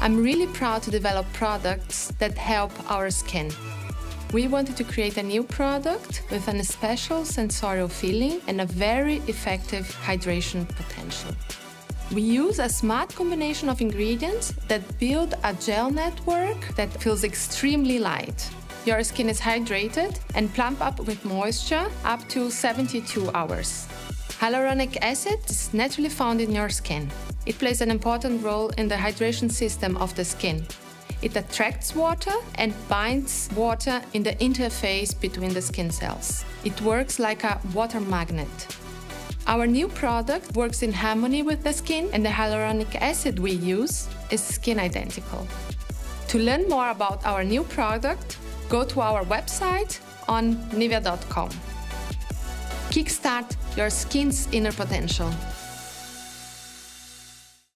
I'm really proud to develop products that help our skin. We wanted to create a new product with a special sensorial feeling and a very effective hydration potential. We use a smart combination of ingredients that build a gel network that feels extremely light. Your skin is hydrated and plump up with moisture up to 72 hours. Hyaluronic acid is naturally found in your skin. It plays an important role in the hydration system of the skin. It attracts water and binds water in the interface between the skin cells. It works like a water magnet. Our new product works in harmony with the skin, and the hyaluronic acid we use is skin identical. To learn more about our new product, go to our website on NIVEA.com. Kickstart your skin's inner potential.